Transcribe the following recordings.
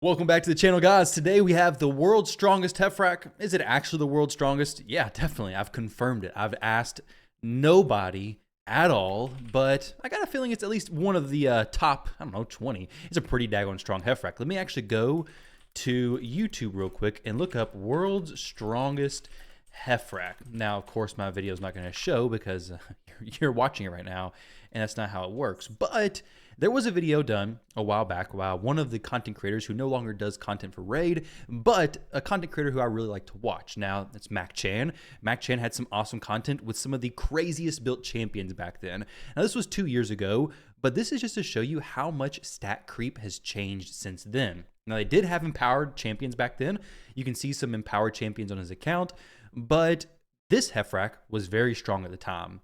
Welcome back to the channel, guys. Today we have the world's strongest Hephraak. Is it actually the world's strongest? Yeah, definitely. I've confirmed it. I've asked nobody at all, but I got a feeling it's at least one of the top, 20. It's a pretty daggone strong Hephraak. Let me actually go to YouTube real quick and look up world's strongest Hephraak. Now, of course, my video is not going to show because you're watching it right now, and that's not how it works. But there was a video done a while back by one of the content creators who no longer does content for Raid, but a content creator who I really like to watch. Now, it's Mac Chan. Mac Chan had some awesome content with some of the craziest built champions back then. Now, this was 2 years ago, but this is just to show you how much stat creep has changed since then. Now, they did have empowered champions back then. You can see some empowered champions on his account, but this Hephraak was very strong at the time.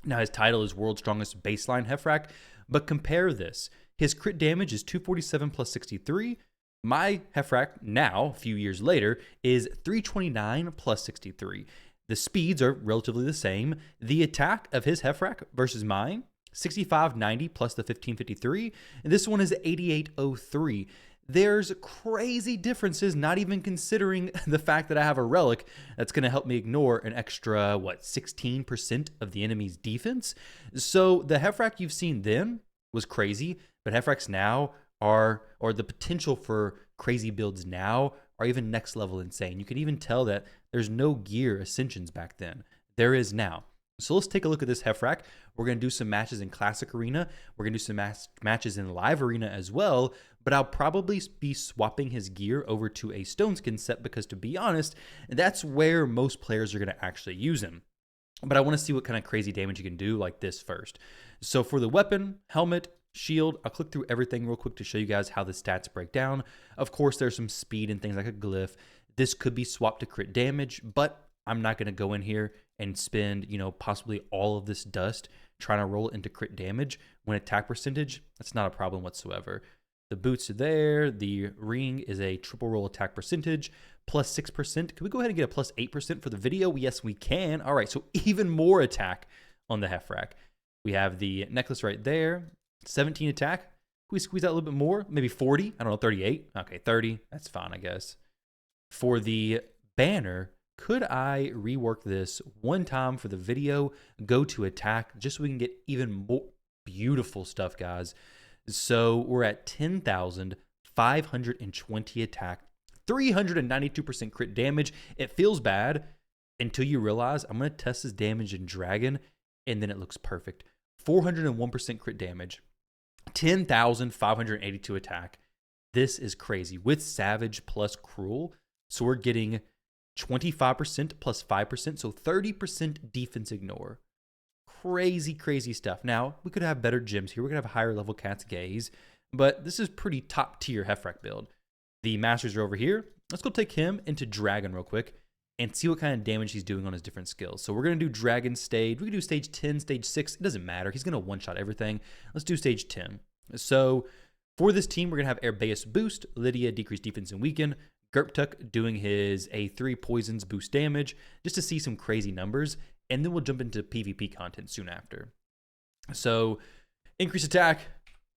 Now, his title is World's Strongest Baseline Hephraak, but compare this. His crit damage is 247 plus 63. My Hephraak now, a few years later, is 329 plus 63. The speeds are relatively the same. The attack of his Hephraak versus mine, 6590 plus the 1553. And this one is 8803. There's crazy differences, not even considering the fact that I have a relic that's going to help me ignore an extra, 16% of the enemy's defense. So the Hephraak you've seen then was crazy, but Hephraaks now are, or the potential for crazy builds now are even next level insane. You can even tell that there's no gear ascensions back then. There is now. So let's take a look at this Hephraak. We're going to do some matches in Classic Arena. We're going to do some matches in Live Arena as well, but I'll probably be swapping his gear over to a Stone Skin set because, to be honest, that's where most players are going to actually use him. But I want to see what kind of crazy damage you can do like this first. So for the weapon, helmet, shield, I'll click through everything real quick to show you guys how the stats break down. Of course, there's some speed and things like a glyph. This could be swapped to crit damage, but I'm not going to go in here and spend, possibly all of this dust trying to roll it into crit damage when attack percentage, that's not a problem whatsoever. The boots are there. The ring is a triple roll attack percentage, plus 6%. Can we go ahead and get a plus 8% for the video? Yes, we can. All right, so even more attack on the Hephraak. We have the necklace right there, 17 attack. Can we squeeze out a little bit more? Maybe 40? I don't know, 38? Okay, 30. That's fine, I guess. For the banner, could I rework this one time for the video, go to attack, just so we can get even more beautiful stuff, guys? So we're at 10,520 attack, 392% crit damage. It feels bad until you realize I'm going to test this damage in Dragon, and then it looks perfect. 401% crit damage, 10,582 attack. This is crazy. With Savage plus Cruel, so we're getting 25% plus 5%, so 30% defense ignore. Crazy, crazy stuff. Now, we could have better gems here. We could have a higher level Cat's Gaze, but this is pretty top tier Hephraak build. The Masters are over here. Let's go take him into Dragon real quick and see what kind of damage he's doing on his different skills. So we're going to do Dragon stage. We can do stage 10, stage 6. It doesn't matter. He's going to one-shot everything. Let's do stage 10. So for this team, we're going to have Airbeus boost, Lydia decrease defense and weaken, Gerptuk doing his A3 poisons boost damage, just to see some crazy numbers, and then we'll jump into PvP content soon after. So, increase attack.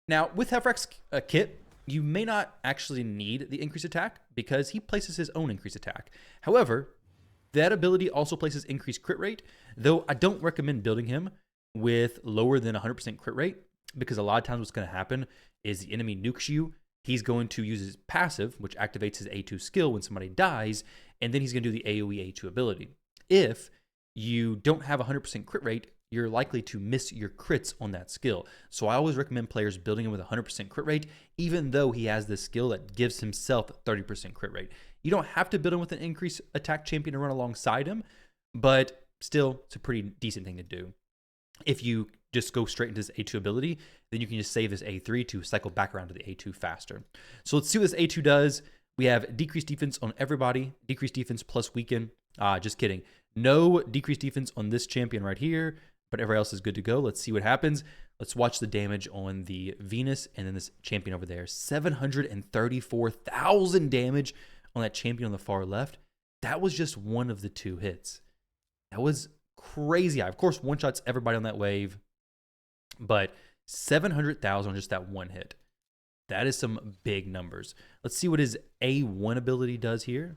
Now, with Hephraak's kit, you may not actually need the increase attack because he places his own increase attack. However, that ability also places increased crit rate, though I don't recommend building him with lower than 100% crit rate because a lot of times what's going to happen is the enemy nukes you. He's going to use his passive, which activates his A2 skill when somebody dies, and then he's going to do the AoE A2 ability. If you don't have 100% crit rate, you're likely to miss your crits on that skill. So I always recommend players building him with 100% crit rate, even though he has this skill that gives himself 30% crit rate. You don't have to build him with an increased attack champion to run alongside him, but still, it's a pretty decent thing to do. If you just go straight into this A2 ability, then you can just save this A3 to cycle back around to the A2 faster. So let's see what this A2 does. We have decreased defense on everybody, decreased defense plus weaken. Just kidding. No decreased defense on this champion right here, but everybody else is good to go. Let's see what happens. Let's watch the damage on the Venus and then this champion over there. 734,000 damage on that champion on the far left. That was just one of the 2 hits. That was crazy. Of course, one-shots everybody on that wave, but 700,000 on just that one hit. That is some big numbers. Let's see what his A1 ability does here.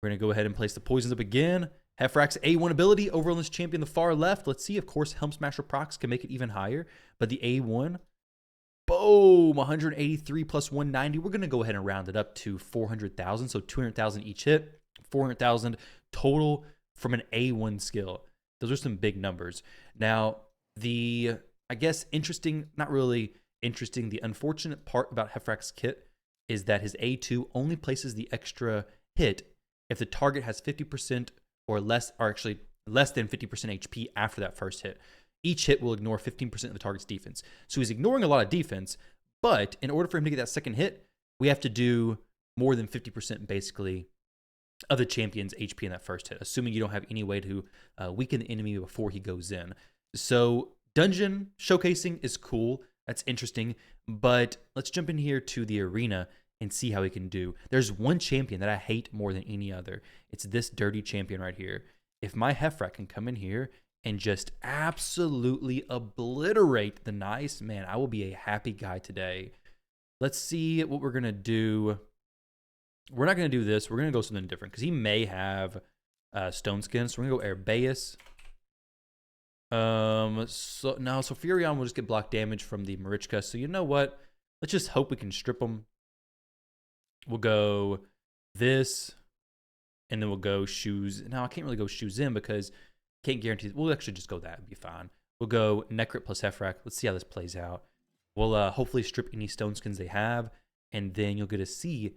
We're going to go ahead and place the poisons up again. Hephraak's A1 ability over on this champion, the far left. Let's see. Of course, Helm Smasher procs can make it even higher. But the A1, boom, 183 plus 190. We're going to go ahead and round it up to 400,000. So 200,000 each hit, 400,000 total from an A1 skill. Those are some big numbers. Now, I guess interesting, not really interesting, the unfortunate part about Hephraak's kit is that his A2 only places the extra hit if the target has 50% or less, or actually less than 50% HP after that first hit. Each hit will ignore 15% of the target's defense. So he's ignoring a lot of defense, but in order for him to get that second hit, we have to do more than 50% basically of the champion's HP in that first hit, assuming you don't have any way to weaken the enemy before he goes in. So dungeon showcasing is cool. That's interesting. But let's jump in here to the arena and see how he can do. There's one champion that I hate more than any other. It's this dirty champion right here. If my Hephraak can come in here and just absolutely obliterate the nice, man, I will be a happy guy today. Let's see what we're going to do. We're not going to do this. We're going to go something different because he may have Stone Skin. So we're going to go Airbeus. So Furion will just get block damage from the Marichka. So you know what? Let's just hope we can strip him. We'll go this, and then we'll go shoes. Now I can't really go shoes in because can't guarantee. We'll actually just go that. It'll be fine. We'll go Necrit plus Hephraak. Let's see how this plays out. We'll hopefully strip any stone skins they have, and then you'll get to see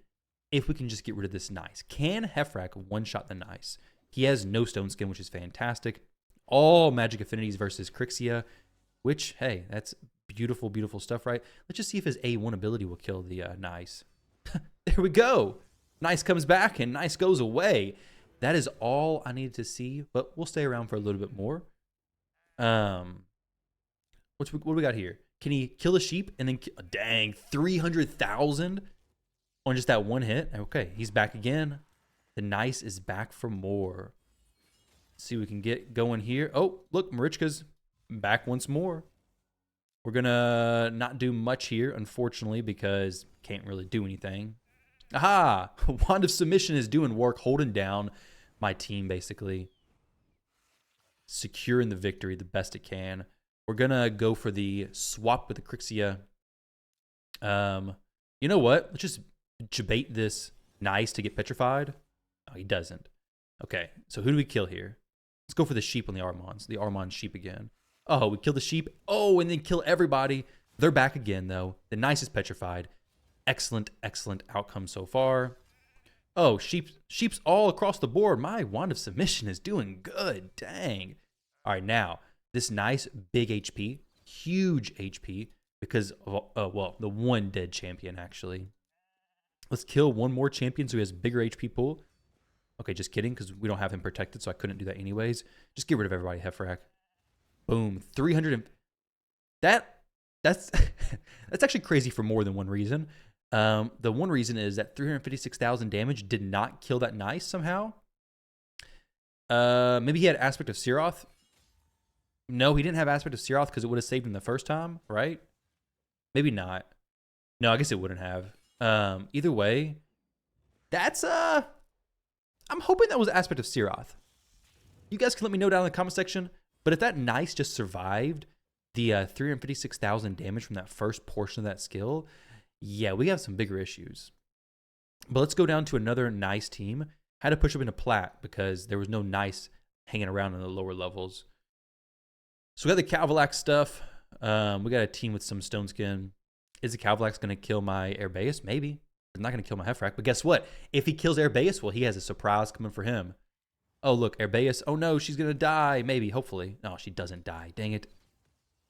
if we can just get rid of this nice. Can Hephraak one-shot the nice? He has no stone skin, which is fantastic. All magic affinities versus Crixia, which, hey, that's beautiful, beautiful stuff, right? Let's just see if his A1 ability will kill the nice. There we go. Nice comes back and nice goes away. That is all I needed to see, but we'll stay around for a little bit more. What do we got here? Can he kill the sheep and then, dang, 300,000 on just that one hit? Okay, he's back again. The nice is back for more. Let's see what we can get going here. Oh, look, Marichka's back once more. We're going to not do much here, unfortunately, because can't really do anything. Aha! Wand of Submission is doing work, holding down my team, basically. Securing the victory the best it can. We're going to go for the swap with the Crixia. You know what? Let's just debate this nice to get petrified. Oh, he doesn't. Okay, so who do we kill here? Let's go for the sheep on the Armons. The Armon sheep again. Oh, we kill the sheep. Oh, and then kill everybody. They're back again, though. The nice is petrified. Excellent, excellent outcome so far. Oh, sheep's all across the board. My Wand of Submission is doing good. Dang. All right, now, this nice big HP, huge HP, because of, well, the one dead champion, actually. Let's kill one more champion so he has bigger HP pool. Okay, just kidding, because we don't have him protected, so I couldn't do that anyways. Just get rid of everybody, Hephraak. Boom, 300. That's that's actually crazy for more than one reason. The one reason is that 356,000 damage did not kill that nice somehow. Maybe he had Aspect of Siroth. No, he didn't have Aspect of Siroth because it would have saved him the first time, right? Maybe not. No, I guess it wouldn't have. Either way, that's I'm hoping that was Aspect of Siroth. You guys can let me know down in the comment section. But if that nice just survived the 356,000 damage from that first portion of that skill, yeah, we have some bigger issues. But let's go down to another nice team. Had to push up into plat because there was no nice hanging around in the lower levels. So we got the Calvalax stuff. We got a team with some stone skin. Is the Calvalax going to kill my Airbeus? Maybe. It's not going to kill my Hephraak. But guess what? If he kills Airbeus, well, he has a surprise coming for him. Oh, look, Airbeus. Oh, no, she's going to die. Maybe, hopefully. No, she doesn't die. Dang it.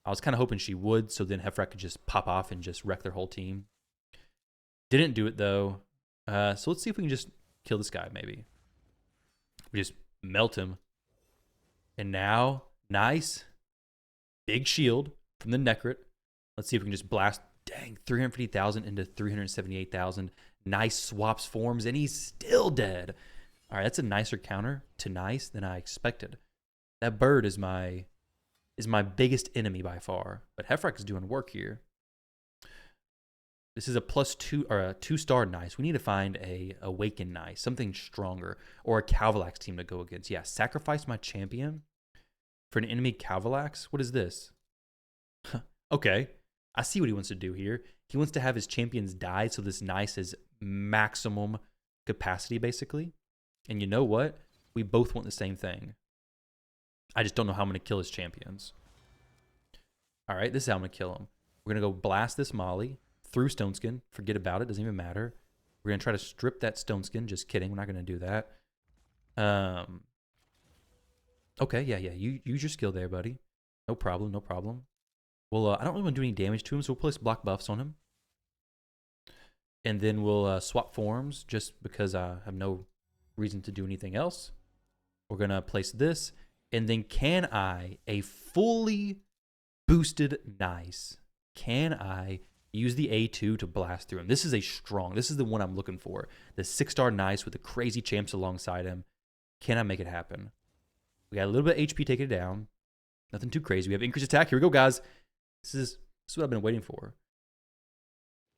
I was kind of hoping she would, so then Hephraak could just pop off and just wreck their whole team. Didn't do it, though. So let's see if we can just kill this guy, maybe. We just melt him. And now, nice. Big shield from the Necrit. Let's see if we can just blast, dang, 350,000 into 378,000. Nice swaps forms, and he's still dead. All right, that's a nicer counter to nice than I expected. That bird is my biggest enemy by far. But Hephraak is doing work here. This is a +2 or a 2-star nice. We need to find a awakened nice, something stronger, or a Cavalax team to go against. Yeah, sacrifice my champion for an enemy Cavalax. What is this? Okay, I see what he wants to do here. He wants to have his champions die, so this nice is maximum capacity, basically. And you know what? We both want the same thing. I just don't know how I'm going to kill his champions. All right, this is how I'm going to kill him. We're going to go blast this Molly through Stone Skin. Forget about it. Doesn't even matter. We're going to try to strip that Stone Skin. Just kidding. We're not going to do that. Okay, yeah. You use your skill there, buddy. No problem, no problem. Well, I don't really want to do any damage to him, so we'll place block buffs on him. And then we'll swap forms just because I have no reason to do anything else. We're going to place this. And then can I, a fully boosted nice, can I use the A2 to blast through him? This is the one I'm looking for. The 6-star nice with the crazy champs alongside him. Can I make it happen? We got a little bit of HP taking it down. Nothing too crazy. We have increased attack. Here we go, guys. This is what I've been waiting for.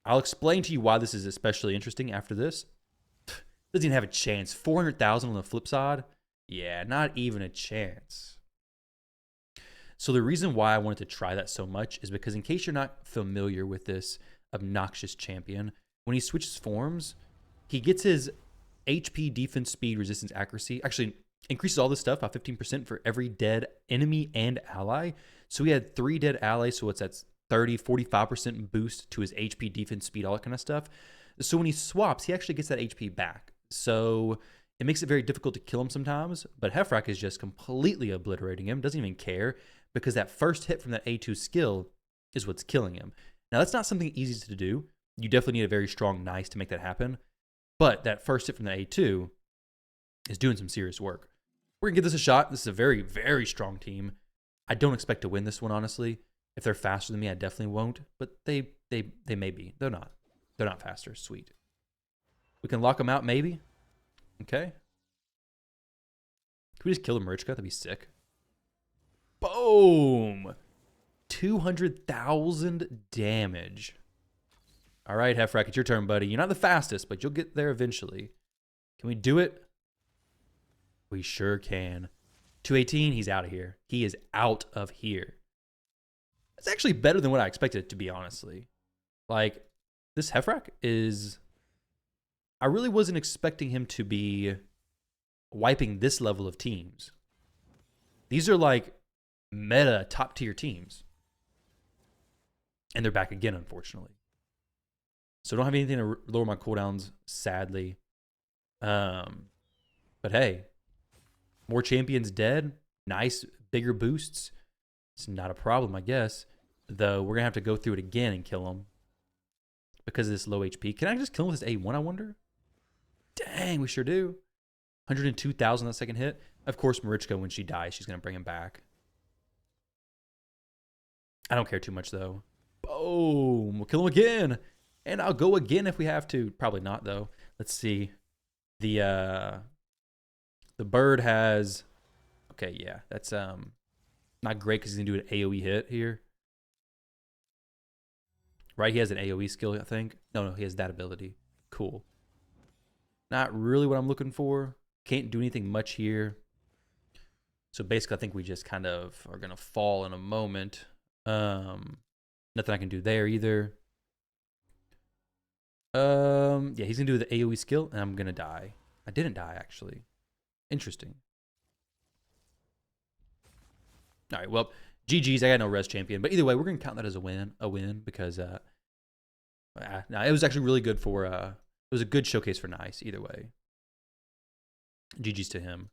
I'll explain to you why this is especially interesting after this. Doesn't even have a chance. 400,000 on the flip side. Yeah, not even a chance. So the reason why I wanted to try that so much is because in case you're not familiar with this obnoxious champion, when he switches forms, he gets his HP, defense, speed, resistance, accuracy. Actually, increases all this stuff by 15% for every dead enemy and ally. So he had 3 dead allies, so what's that? 30, 45% boost to his HP, defense, speed, all that kind of stuff. So when he swaps, he actually gets that HP back. So it makes it very difficult to kill him sometimes, but Hephraak is just completely obliterating him, doesn't even care, because that first hit from that A2 skill is what's killing him. Now, that's not something easy to do. You definitely need a very strong nice to make that happen, but that first hit from the A2 is doing some serious work. We're going to give this a shot. This is a very, very strong team. I don't expect to win this one, honestly. If they're faster than me, I definitely won't, but they may be. They're not. They're not faster. Sweet. We can lock them out, maybe. Okay. Can we just kill the Marichka? That'd be sick. Boom! 200,000 damage. All right, Hephraak, it's your turn, buddy. You're not the fastest, but you'll get there eventually. Can we do it? We sure can. 218, he's out of here. He is out of here. It's actually better than what I expected it to be, honestly. Like, this Hephraak is... I really wasn't expecting him to be wiping this level of teams. These are like meta top tier teams. And they're back again, unfortunately. So I don't have anything to lower my cooldowns, sadly. But hey, more champions dead. Nice, bigger boosts. It's not a problem, I guess. Though we're going to have to go through it again and kill him. Because of this low HP. Can I just kill him with this A1, I wonder? Dang, we sure do. 102,000 that second hit. Of course, Marichka, when she dies, she's going to bring him back. I don't care too much, though. Boom. We'll kill him again. And I'll go again if we have to. Probably not, though. Let's see. The bird has... Okay, yeah. That's not great because he's going to do an AoE hit here. Right? He has an AoE skill, I think. No, he has that ability. Cool. Not really what I'm looking for. Can't do anything much here. So basically, I think we just kind of are going to fall in a moment. Nothing I can do there either. Yeah, he's going to do the AoE skill, and I'm going to die. I didn't die, actually. Interesting. All right, well, GG's. I got no res champion. But either way, we're going to count that as a win because no, it was actually really good for... it was a good showcase for Nice, either way. GG's to him.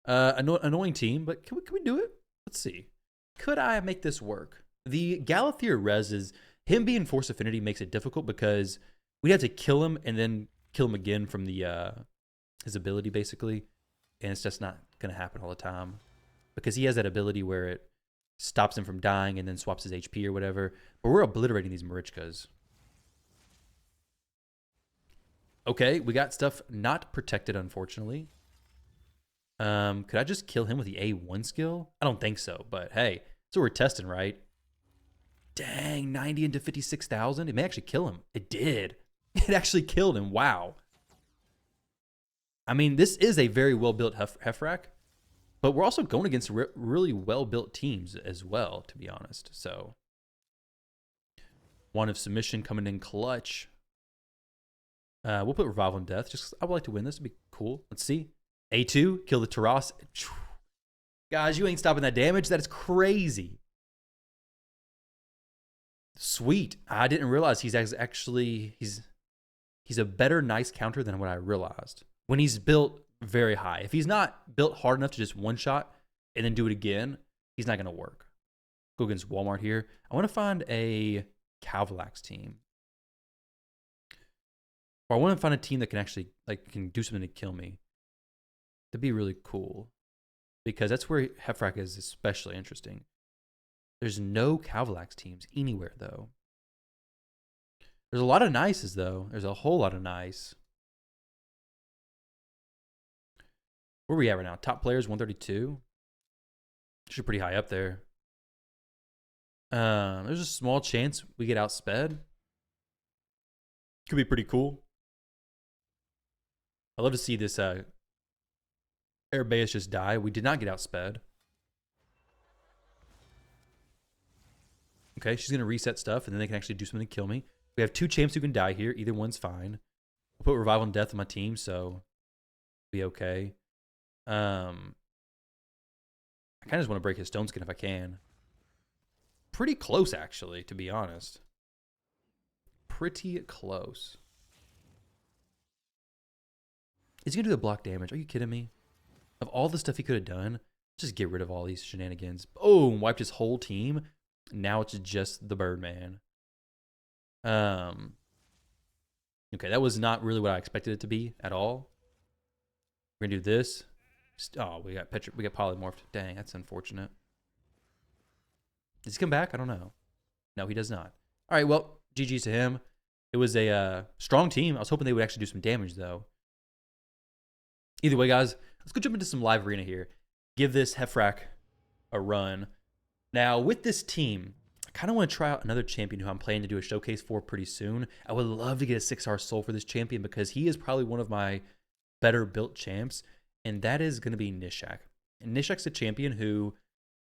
Annoying team, but can we do it? Let's see. Could I make this work? The Galathier res is... Him being Force Affinity makes it difficult because we'd have to kill him and then kill him again from the his ability, basically. And it's just not going to happen all the time. Because he has that ability where it stops him from dying and then swaps his HP or whatever. But we're obliterating these Marichkas. Okay, we got stuff not protected, unfortunately. Could I just kill him with the A1 skill? I don't think so, but hey, that's what we're testing, right? Dang, 90 into 56,000. It may actually kill him. It did. It actually killed him. Wow. I mean, this is a very well-built Hephraak, but we're also going against really well-built teams as well, to be honest. So, one of submission coming in clutch. We'll put Revival and Death. Just I would like to win this. It'd be cool. Let's see. A2, kill the Taras. Guys, you ain't stopping that damage. That is crazy. Sweet. I didn't realize he's actually he's a better nice counter than what I realized. When he's built very high. If he's not built hard enough to just one shot and then do it again, he's not going to work. Go against Walmart here. I want to find a Calvalax team. Or I want to find a team that can actually can do something to kill me. That'd be really cool. Because that's where Hephraak is especially interesting. There's no Calvalax teams anywhere, though. There's a lot of nices, though. There's a whole lot of nice. Where are we at right now? Top players, 132. Should pretty high up there. There's a small chance we get outsped. Could be pretty cool. I love to see this air base just die. We did not get outsped. Okay, she's going to reset stuff, and then they can actually do something to kill me. We have 2 champs who can die here. Either one's fine. I'll put Revival and Death on my team, so be okay. I kind of just want to break his stone skin if I can. Pretty close, actually, to be honest. Pretty close. Is he going to do the block damage? Are you kidding me? Of all the stuff he could have done, just get rid of all these shenanigans. Boom! Wiped his whole team. Now it's just the Birdman. Okay, that was not really what I expected it to be at all. We're going to do this. Oh, we got polymorphed. Dang, that's unfortunate. Does he come back? I don't know. No, he does not. All right, well, GG's to him. It was a strong team. I was hoping they would actually do some damage, though. Either way, guys, let's go jump into some live arena here. Give this Hephraak a run. Now, with this team, I kind of want to try out another champion who I'm planning to do a showcase for pretty soon. I would love to get a 6-star soul for this champion because he is probably one of my better built champs, and that is going to be Nishak. And Nishak's a champion who,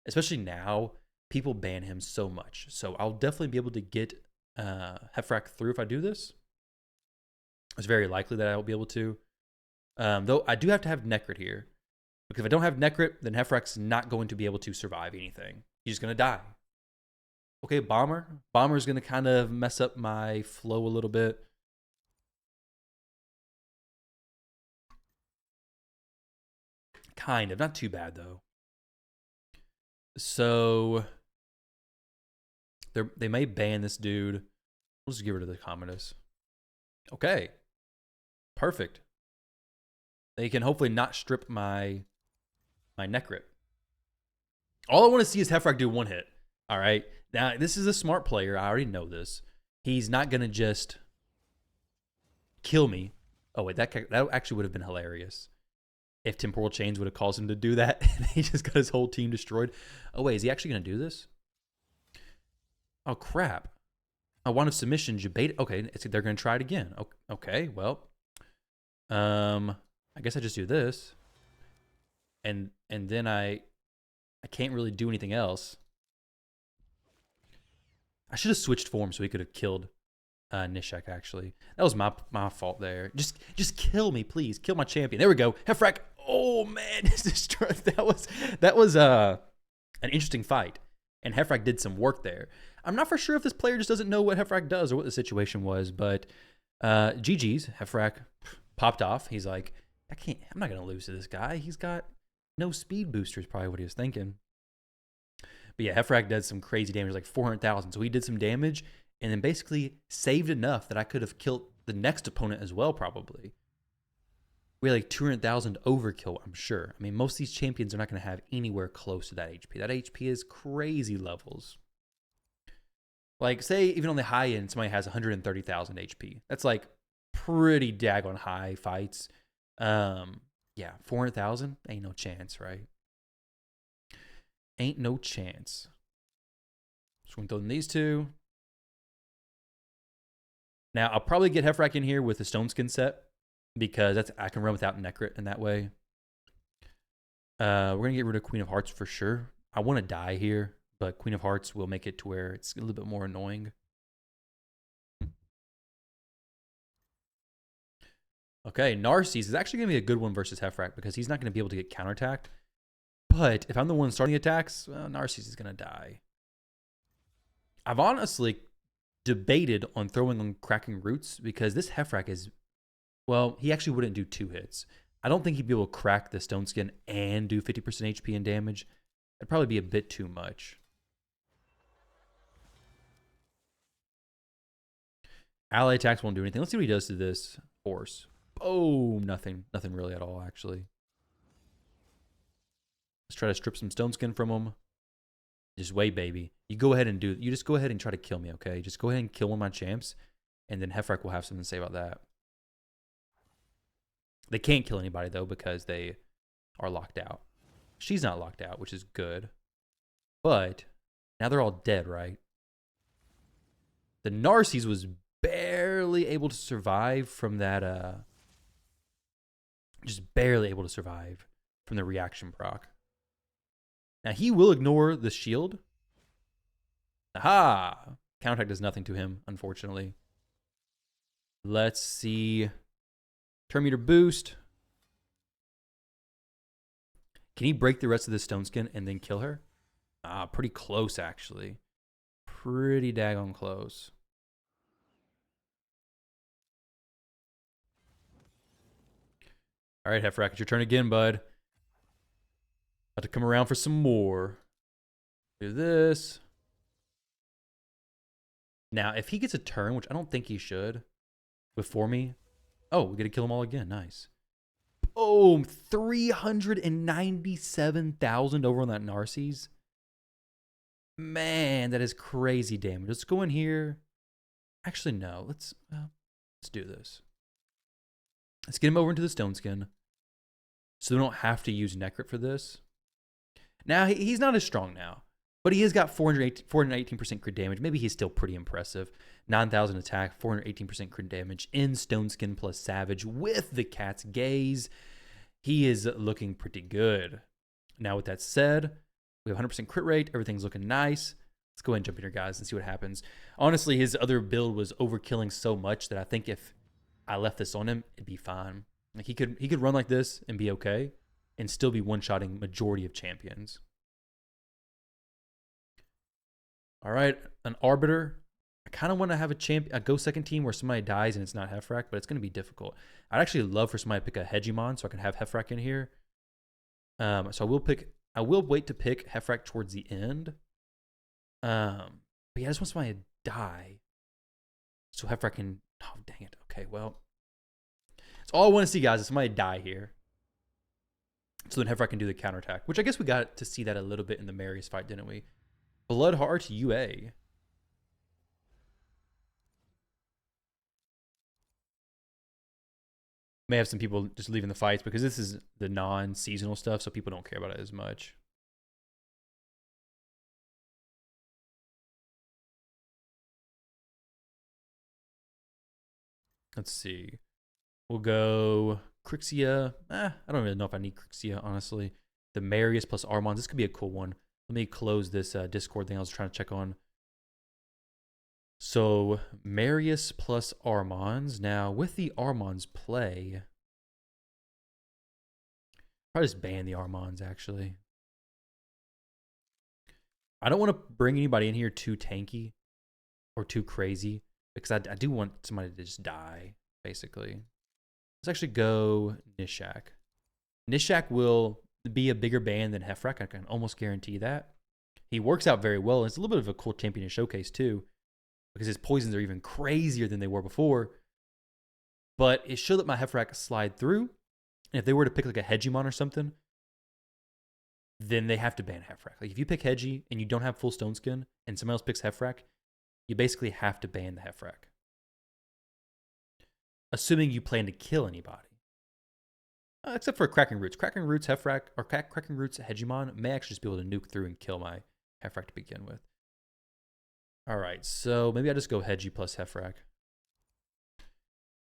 especially now, people ban him so much. So I'll definitely be able to get Hephraak through if I do this. It's very likely that I will be able to. Though I do have to have Necrit here. Because if I don't have Necrit, then Hephraak's not going to be able to survive anything. He's going to die. Okay, Bomber. Bomber's going to kind of mess up my flow a little bit. Kind of. Not too bad, though. So they may ban this dude. We'll just get rid of the Commodus. Okay. Perfect. They can hopefully not strip my Necrit. All I want to see is Hephraak do one hit. All right. Now, this is a smart player. I already know this. He's not going to just kill me. Oh, wait. That actually would have been hilarious. If Temporal Chains would have caused him to do that. And he just got his whole team destroyed. Oh, wait. Is he actually going to do this? Oh, crap. A Wand of Submission. Okay. They're going to try it again. Okay. Well. I guess I just do this. And then I can't really do anything else. I should have switched form so he could have killed Nishak, actually. That was my fault there. Just kill me, please. Kill my champion. There we go. Hephraak. Oh, man. That was an interesting fight. And Hephraak did some work there. I'm not for sure if this player just doesn't know what Hephraak does or what the situation was, but GG's. Hephraak popped off. He's like, I'm not going to lose to this guy. He's got no speed booster is probably what he was thinking. But yeah, Hephraak did some crazy damage, like 400,000. So he did some damage and then basically saved enough that I could have killed the next opponent as well, probably. We had like 200,000 overkill, I'm sure. I mean, most of these champions are not going to have anywhere close to that HP. That HP is crazy levels. Like, say, even on the high end, somebody has 130,000 HP. That's like pretty daggone high fights. Yeah, 400,000? Ain't no chance, right? Ain't no chance. So we're going to throw in these two. Now, I'll probably get Hephraak in here with the Stone Skin set because I can run without Necrit in that way. We're going to get rid of Queen of Hearts for sure. I want to die here, but Queen of Hearts will make it to where it's a little bit more annoying. Okay, Narcisse is actually going to be a good one versus Hephraak because he's not going to be able to get counterattacked. But if I'm the one starting attacks, well, Narcisse is going to die. I've honestly debated on throwing on Cracking Roots because this Hephraak is, well, he actually wouldn't do 2 hits. I don't think he'd be able to crack the Stone Skin and do 50% HP and damage. That'd probably be a bit too much. Ally attacks won't do anything. Let's see what he does to this horse. Oh, nothing. Nothing really at all, actually. Let's try to strip some Stone Skin from him. Just wait, baby. You go ahead and you just go ahead and try to kill me, okay? Just go ahead and kill one of my champs, and then Hephraak will have something to say about that. They can't kill anybody, though, because they are locked out. She's not locked out, which is good. But now they're all dead, right? The Narcisse was barely able to survive from that, just barely able to survive from the reaction proc. Now, he will ignore the shield. Aha! Counterattack does nothing to him, unfortunately. Let's see. Turn meter boost. Can he break the rest of the Stone Skin and then kill her? Ah, pretty close, actually. Pretty daggone close. All right, Hephraak, it's your turn again, bud. About to come around for some more. Do this. Now, if he gets a turn, which I don't think he should, before me. Oh, we get to kill them all again. Nice. Oh, 397,000 over on that Narcisse. Man, that is crazy damage. Let's go in here. Actually, no. Let's do this. Let's get him over into the Stone Skin, so we don't have to use Necrit for this. Now, he's not as strong now, but he has got 418% crit damage. Maybe he's still pretty impressive. 9,000 attack, 418% crit damage in Stone Skin plus Savage with the Cat's Gaze. He is looking pretty good. Now, with that said, we have 100% crit rate. Everything's looking nice. Let's go ahead and jump in here, guys, and see what happens. Honestly, his other build was overkilling so much that I think if I left this on him, it'd be fine. Like he could run like this and be okay and still be one-shotting majority of champions. All right, an Arbiter. I kind of want to have a go second team where somebody dies and it's not Hephraak, but it's going to be difficult. I'd actually love for somebody to pick a Hegemon so I can have Hephraak in here. So I will wait to pick Hephraak towards the end. But yeah, I just want somebody to die. So Hephraak can, oh, dang it. Okay, well. That's all I want to see, guys, is somebody die here. So then Hephraak can do the counterattack, which I guess we got to see that a little bit in the Marius fight, didn't we? Bloodheart UA. May have some people just leaving the fights because this is the non-seasonal stuff, so people don't care about it as much. Let's see. We'll go Crixia. I don't really know if I need Crixia, honestly. The Marius plus Armons. This could be a cool one. Let me close this Discord thing I was trying to check on. So, Marius plus Armons. Now, with the Armons play, probably just ban the Armons, actually. I don't want to bring anybody in here too tanky or too crazy because I do want somebody to just die, basically. Let's actually go Nishak. Nishak will be a bigger ban than Hephraak. I can almost guarantee that. He works out very well. It's a little bit of a cool champion to showcase, too, because his poisons are even crazier than they were before. But it should let my Hephraak slide through. And if they were to pick like a Hegemon or something, then they have to ban Hephraak. Like if you pick Hegi and you don't have full Stone Skin and someone else picks Hephraak, you basically have to ban the Hephraak. Assuming you plan to kill anybody. Except for Cracking Roots. Cracking Roots, Hephraak, or Cracking Roots, Hegemon may actually just be able to nuke through and kill my Hephraak to begin with. All right, so maybe I just go Hedgie plus Hephraak.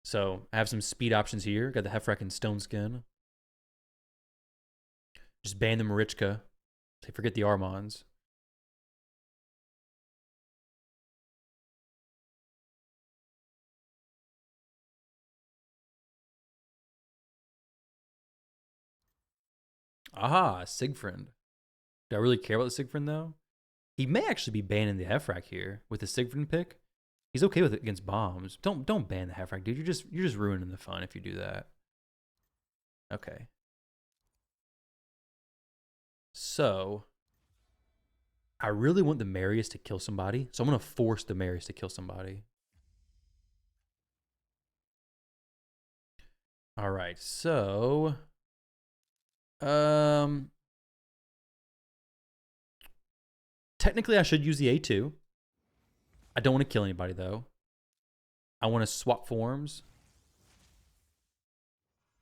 So I have some speed options here. Got the Hephraak and Stone Skin. Just ban the Marichka. They forget the Armons. Aha, Sigfrind. Do I really care about the Sigfrind though? He may actually be banning the Hephraak here with the Sigfrind pick. He's okay with it against bombs. Don't ban the Hephraak, dude. You're just ruining the fun if you do that. Okay. So I really want the Marius to kill somebody, so I'm gonna force the Marius to kill somebody. All right, so technically I should use the A2. I don't want to kill anybody though. I want to swap forms.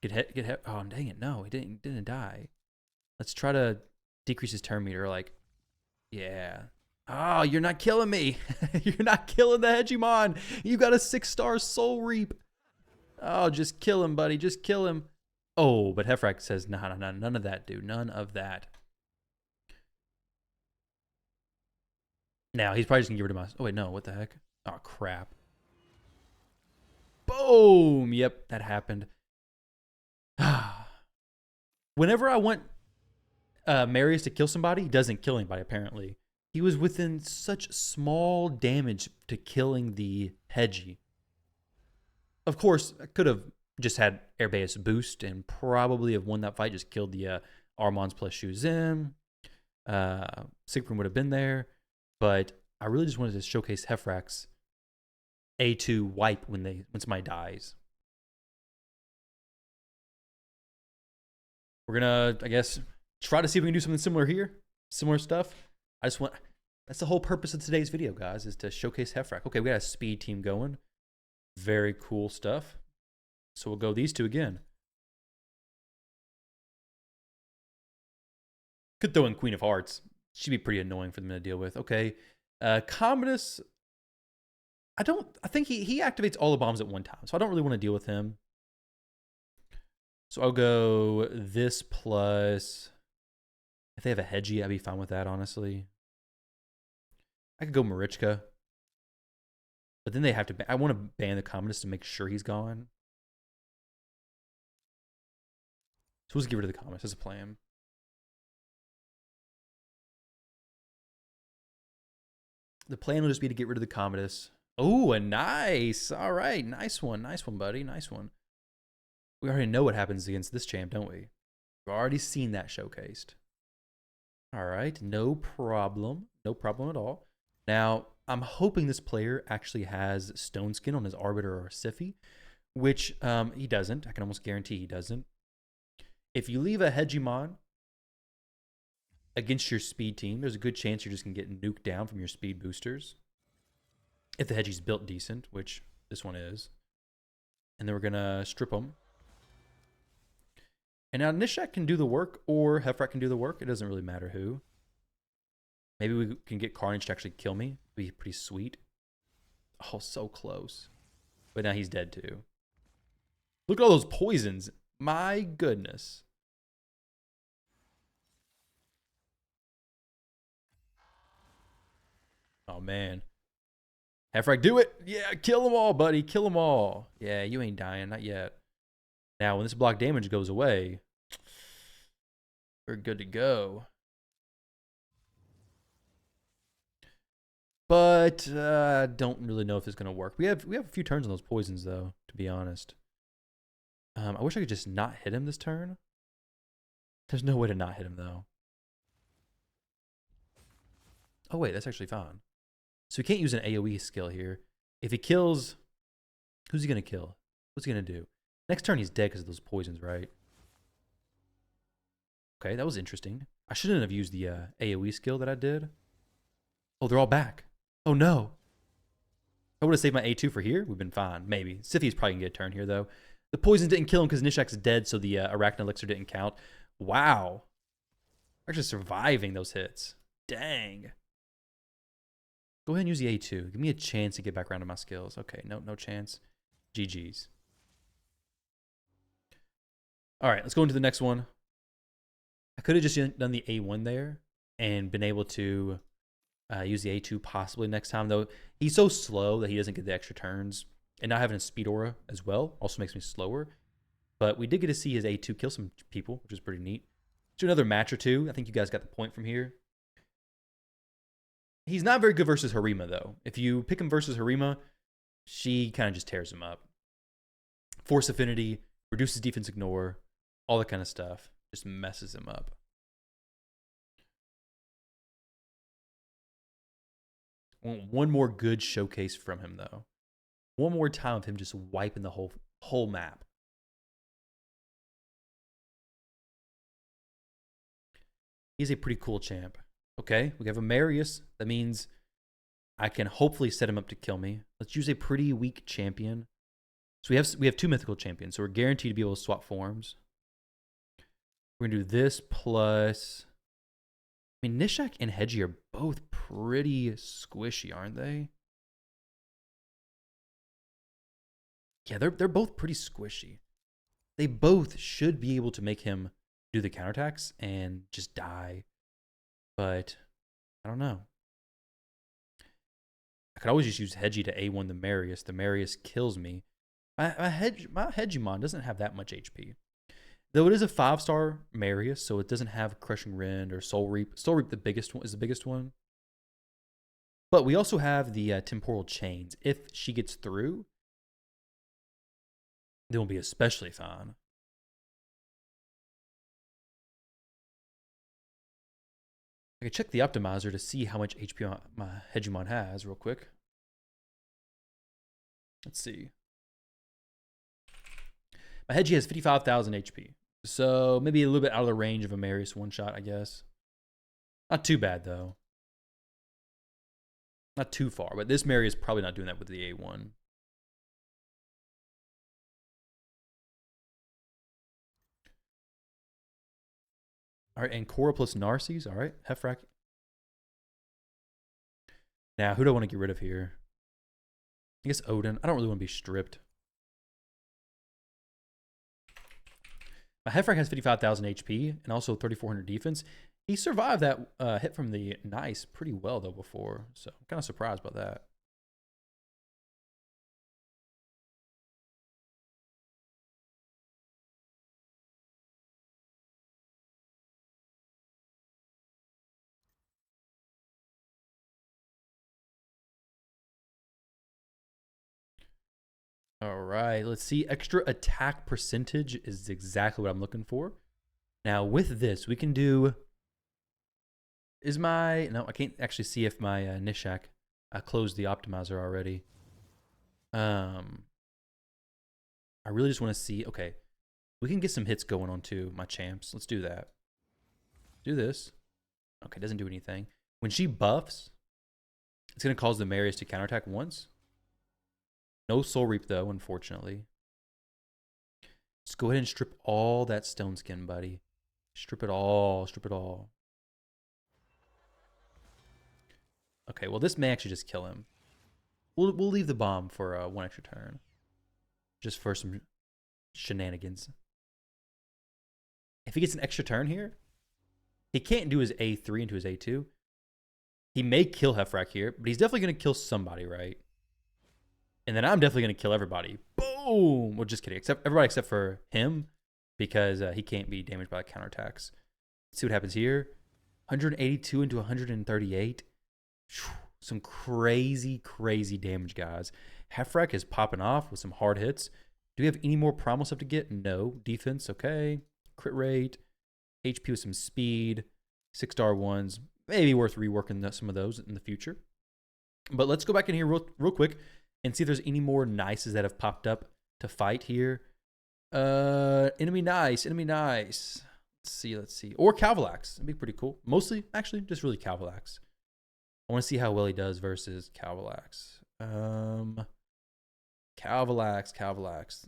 Get hit. Oh dang it! No, he didn't die. Let's try to decrease his turn meter. Like, yeah. Oh, you're not killing me. You're not killing the Hegemon. You got a 6-star Soul Reap. Oh, just kill him, buddy. Just kill him. Oh, but Hephraak says, no, none of that, dude. None of that. Now, he's probably just going to get rid of my... Oh, wait, no. What the heck? Oh, crap. Boom. Yep, that happened. Whenever I want Marius to kill somebody, he doesn't kill anybody, apparently. He was within such small damage to killing the Hedgie. Of course, I could have just had Airbeus boost and probably have won that fight, just killed the Armons plus Shuzim. Sigfrind would have been there. But I really just wanted to showcase Hephraak's A2 wipe when somebody dies. We're gonna, I guess, try to see if we can do something similar here. Similar stuff. That's the whole purpose of today's video, guys, is to showcase Hephraak. Okay, we got a speed team going. Very cool stuff. So we'll go these two again. Could throw in Queen of Hearts. She'd be pretty annoying for them to deal with. Okay. Commodus, I think he activates all the bombs at one time, so I don't really want to deal with him. So I'll go this plus... If they have a Hedgie, I'd be fine with that, honestly. I could go Marichka. But then they have to... I want to ban the Commodus to make sure he's gone. So we'll just get rid of the Commodus as a plan. The plan will just be to get rid of the Commodus. Oh, a nice. All right. Nice one. Nice one, buddy. Nice one. We already know what happens against this champ, don't we? We've already seen that showcased. All right. No problem. No problem at all. Now, I'm hoping this player actually has Stone Skin on his Arbiter or Siphi, which he doesn't. I can almost guarantee he doesn't. If you leave a Hegemon against your speed team, there's a good chance you're just going to get nuked down from your speed boosters. If the Hedgie's built decent, which this one is. And then we're going to strip them. And now Nishak can do the work, or Hephraak can do the work. It doesn't really matter who. Maybe we can get Carnage to actually kill me. It'd be pretty sweet. Oh, so close. But now he's dead too. Look at all those poisons. My goodness. Oh, man. Hephraak, do it. Yeah, kill them all, buddy. Kill them all. Yeah, you ain't dying. Not yet. Now, when this block damage goes away, we're good to go. But I don't really know if it's going to work. We have a few turns on those poisons, though, to be honest. I wish I could just not hit him this turn. There's no way to not hit him, though. Oh, wait, that's actually fine. So he can't use an AoE skill here. If he kills, who's he going to kill? What's he going to do? Next turn, he's dead because of those poisons, right? Okay, that was interesting. I shouldn't have used the AoE skill that I did. Oh, they're all back. Oh, no. I would have saved my A2 for here. We've been fine. Maybe. Siphi's probably going to get a turn here, though. The poison didn't kill him because Nishak's dead, so the Arachne Elixir didn't count. Wow. We're actually surviving those hits. Dang. Go ahead and use the A2. Give me a chance to get back around to my skills. Okay, no chance. GG's. All right, let's go into the next one. I could have just done the A1 there and been able to use the A2 possibly next time, though. He's so slow that he doesn't get the extra turns. And not having a speed aura as well also makes me slower. But we did get to see his A2 kill some people, which is pretty neat. Let's do another match or two. I think you guys got the point from here. He's not very good versus Harima, though. If you pick him versus Harima, she kind of just tears him up. Force affinity, reduces defense ignore, all that kind of stuff. Just messes him up. One more good showcase from him, though. One more time of him just wiping the whole map. He's a pretty cool champ. Okay, we have a Marius. That means I can hopefully set him up to kill me. Let's use a pretty weak champion. So we have two mythical champions, so we're guaranteed to be able to swap forms. We're gonna do this plus. I mean, Nishak and Hedgie are both pretty squishy, aren't they? Yeah, they're both pretty squishy. They both should be able to make him do the counterattacks and just die. But I don't know. I could always just use Hedgie to A1 the Marius. The Marius kills me. My Hegemon doesn't have that much HP. Though it is a 5-star Marius, so it doesn't have Crushing Rend or Soul Reap. Soul Reap is the biggest one. But we also have the Temporal Chains. If she gets through, then we'll be especially fine. I can check the optimizer to see how much HP my Hegemon has real quick. Let's see. My Hedgie has 55,000 HP. So maybe a little bit out of the range of a Marius one-shot, I guess. Not too bad, though. Not too far, but this Marius is probably not doing that with the A1. All right, and Korra plus Narses. All right, Hephraak. Now, who do I want to get rid of here? I guess Odin. I don't really want to be stripped. My Hephraak has 55,000 HP and also 3,400 defense. He survived that hit from the Nice pretty well, though, before. So I'm kind of surprised by that. All right, let's see. Extra attack percentage is exactly what I'm looking for. Now, with this, we can do... No, I can't actually see if my Nishak closed the optimizer already. I really just want to see... Okay, we can get some hits going on, too, my champs. Let's do that. Do this. Okay, doesn't do anything. When she buffs, it's going to cause the Marius to counterattack once. No Soul Reap, though, unfortunately. Let's go ahead and strip all that stone skin, buddy. Strip it all. Strip it all. Okay, well, this may actually just kill him. We'll leave the bomb for one extra turn. Just for some shenanigans. If he gets an extra turn here, he can't do his A3 into his A2. He may kill Hephraak here, but he's definitely going to kill somebody, right? And then I'm definitely going to kill everybody. Boom! Well, just kidding. Everybody except for him, because he can't be damaged by counterattacks. Let's see what happens here. 182 into 138. Some crazy, crazy damage, guys. Hephraak is popping off with some hard hits. Do we have any more primal stuff to get? No. Defense, okay. Crit rate. HP with some speed. 6-star ones. Maybe worth reworking some of those in the future. But let's go back in here real quick and see if there's any more nices that have popped up to fight here. Enemy nice. Let's see. Or Calvalax. That'd be pretty cool. Mostly, actually, just really Calvalax. I want to see how well he does versus Calvalax. Calvalax.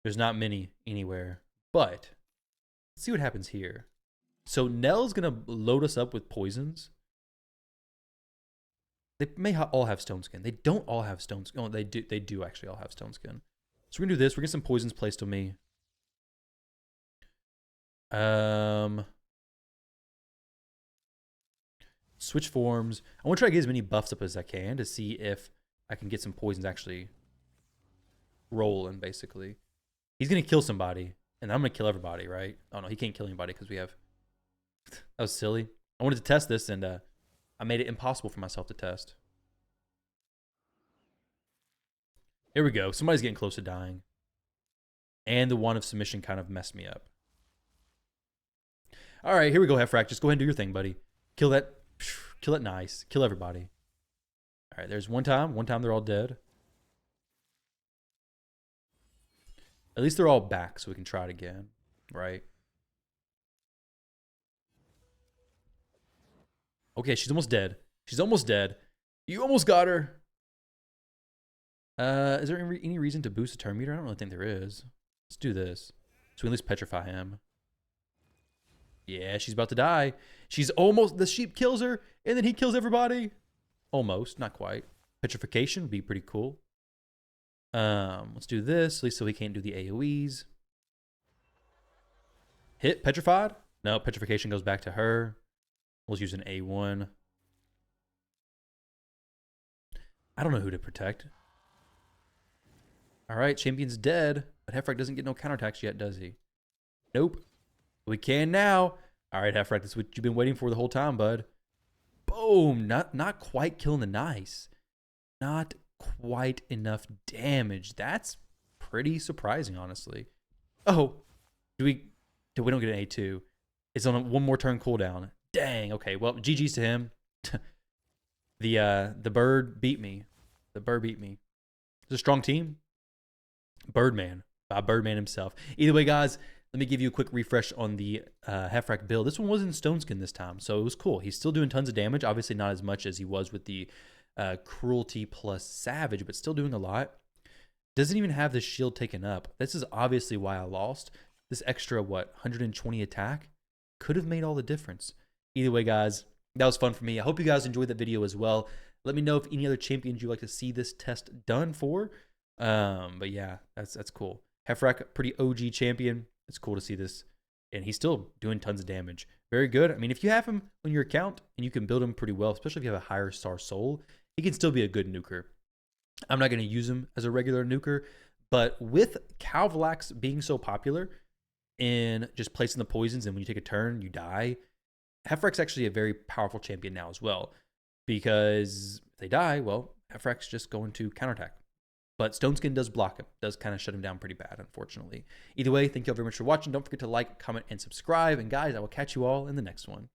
There's not many anywhere. But let's see what happens here. So Nell's going to load us up with poisons. They may all have stone skin. They don't all have stone skin. Oh, they do. They do actually all have stone skin. So we're gonna do this. We're gonna get some poisons placed on me. Switch forms. I want to try to get as many buffs up as I can to see if I can get some poisons actually rolling, basically. He's going to kill somebody, and I'm going to kill everybody, right? Oh, no, he can't kill anybody because we have... That was silly. I wanted to test this, and I made it impossible for myself to test. Here we go. Somebody's getting close to dying. And the wand of submission kind of messed me up. All right, here we go, Hephraak. Just go ahead and do your thing, buddy. Kill that... Kill it nice. Kill everybody. All right, there's one time. One time they're all dead. At least they're all back so we can try it again, right? Okay, she's almost dead. She's almost dead. You almost got her. Is there any reason to boost the turn meter? I don't really think there is. Let's do this. So we at least petrify him. Yeah, she's about to die. She's almost... The sheep kills her, and then he kills everybody. Almost. Not quite. Petrification would be pretty cool. Let's do this, at least so he can't do the AoEs. Hit. Petrified? No, petrification goes back to her. We'll use an A1. I don't know who to protect. All right, champion's dead, but Hephraak doesn't get no counterattacks yet, does he? Nope. We can now. All right, Hephraak, this is what you've been waiting for the whole time, bud. Boom. Not quite killing the nice. Not quite enough damage. That's pretty surprising, honestly. Oh, we don't get an A2. It's on a one more turn cooldown. Dang. Okay, well, GG's to him. The bird beat me. The bird beat me. It's a strong team. Birdman. By Birdman himself. Either way, guys, let me give you a quick refresh on the Hephraak build. This one wasn't stone skin this time, so it was cool. He's still doing tons of damage. Obviously not as much as he was with the cruelty plus savage, but still doing a lot. Doesn't even have the shield taken up. This is obviously why I lost. This extra, 120 attack could have made all the difference. Either way, guys, that was fun for me. I hope you guys enjoyed that video as well. Let me know if any other champions you'd like to see this test done for. But yeah, that's cool. Hephraak, pretty OG champion. It's cool to see this. And he's still doing tons of damage. Very good. I mean, if you have him on your account and you can build him pretty well, especially if you have a higher star soul, he can still be a good nuker. I'm not going to use him as a regular nuker, but with Calvalax being so popular in just placing the poisons and when you take a turn, you die, Hephraak's actually a very powerful champion now as well. Because if they die, well, Hephraak's just going to counterattack. But Stone Skin does block him, does kind of shut him down pretty bad, unfortunately. Either way, thank you all very much for watching. Don't forget to like, comment, and subscribe. And guys, I will catch you all in the next one.